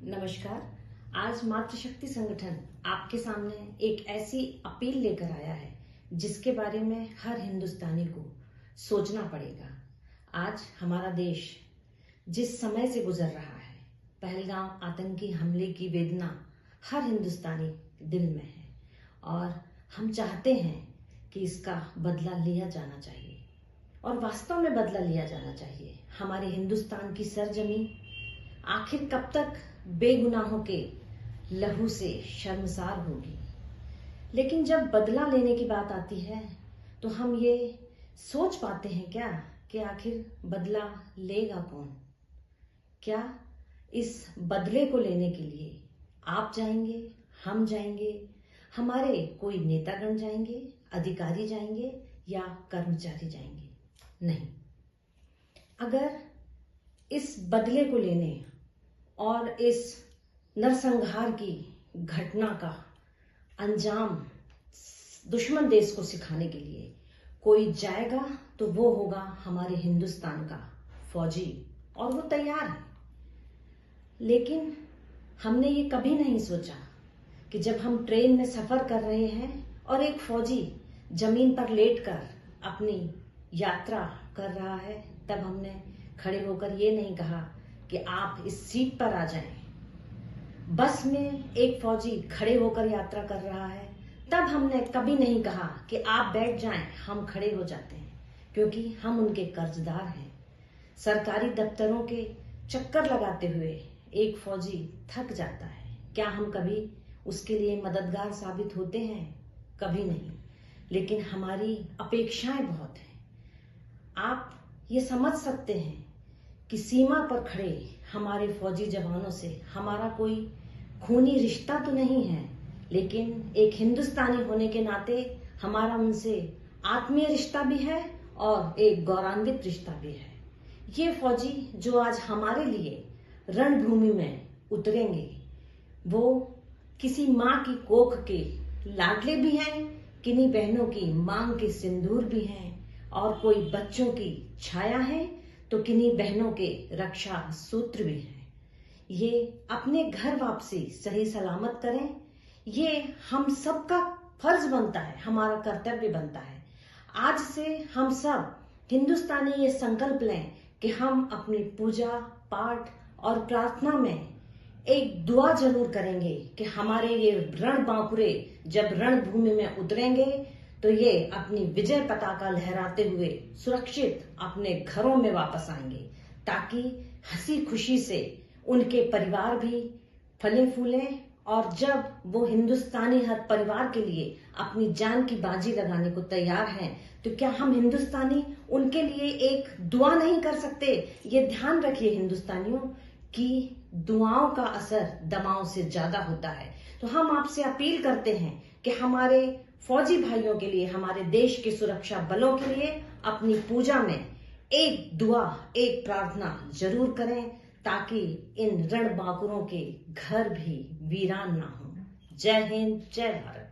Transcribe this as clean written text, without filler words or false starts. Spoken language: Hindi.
नमस्कार। आज मातृशक्ति संगठन आपके सामने एक ऐसी अपील लेकर आया है जिसके बारे में हर हिंदुस्तानी को सोचना पड़ेगा। आज हमारा देश जिस समय से गुजर रहा है, पहलगाम आतंकी हमले की वेदना हर हिंदुस्तानी दिल में है और हम चाहते हैं कि इसका बदला लिया जाना चाहिए और वास्तव में बदला लिया जाना चाहिए। हमारे हिंदुस्तान की सरजमीन आखिर कब तक बेगुनाहों के लहू से शर्मसार होगी। लेकिन जब बदला लेने की बात आती है तो हम ये सोच पाते हैं क्या कि आखिर बदला लेगा कौन? क्या इस बदले को लेने के लिए आप जाएंगे, हम जाएंगे, हमारे कोई नेतागण जाएंगे, अधिकारी जाएंगे या कर्मचारी जाएंगे? नहीं। अगर इस बदले को लेने और इस नरसंहार की घटना का अंजाम दुश्मन देश को सिखाने के लिए कोई जाएगा तो वो होगा हमारे हिंदुस्तान का फौजी, और वो तैयार है। लेकिन हमने ये कभी नहीं सोचा कि जब हम ट्रेन में सफर कर रहे हैं और एक फौजी जमीन पर लेटकर अपनी यात्रा कर रहा है, तब हमने खड़े होकर ये नहीं कहा कि आप इस सीट पर आ जाएं। बस में एक फौजी खड़े होकर यात्रा कर रहा है, तब हमने कभी नहीं कहा कि आप बैठ जाएं, हम खड़े हो जाते हैं, क्योंकि हम उनके कर्जदार हैं। सरकारी दफ्तरों के चक्कर लगाते हुए एक फौजी थक जाता है, क्या हम कभी उसके लिए मददगार साबित होते हैं? कभी नहीं। लेकिन हमारी अपेक्षाएं बहुत हैं। आप ये समझ सकते हैं कि सीमा पर खड़े हमारे फौजी जवानों से हमारा कोई खूनी रिश्ता तो नहीं है, लेकिन एक हिंदुस्तानी होने के नाते हमारा उनसे आत्मीय रिश्ता भी है और एक गौरवान्वित रिश्ता भी है। ये फौजी जो आज हमारे लिए रणभूमि में उतरेंगे, वो किसी माँ की कोख के लाडले भी हैं, किन्हीं बहनों की मांग के सिंदूर भी हैं, और कोई बच्चों की छाया है तो किन्हीं बहनों के रक्षा सूत्र भी हैं। ये अपने घर वापसी सही सलामत करें, ये हम सबका फर्ज बनता है, हमारा कर्तव्य बनता है। आज से हम सब हिंदुस्तानी ये संकल्प लें कि हम अपनी पूजा पाठ और प्रार्थना में एक दुआ जरूर करेंगे कि हमारे ये रणबांकुरे जब रणभूमि में उतरेंगे तो ये अपनी विजय पताका लहराते हुए सुरक्षित अपने घरों में वापस आएंगे, ताकि हंसी खुशी से उनके परिवार भी फले फूले। और जब वो हिंदुस्तानी हर परिवार के लिए अपनी जान की बाजी लगाने को तैयार हैं, तो क्या हम हिंदुस्तानी उनके लिए एक दुआ नहीं कर सकते? ये ध्यान रखिए हिंदुस्तानियों कि दुआओं का असर दवाओं से ज्यादा होता है। तो हम आपसे अपील करते हैं कि हमारे फौजी भाइयों के लिए, हमारे देश के सुरक्षा बलों के लिए अपनी पूजा में एक दुआ, एक प्रार्थना जरूर करें, ताकि इन रणबांकुरों के घर भी वीरान ना हो। जय हिंद, जय भारत।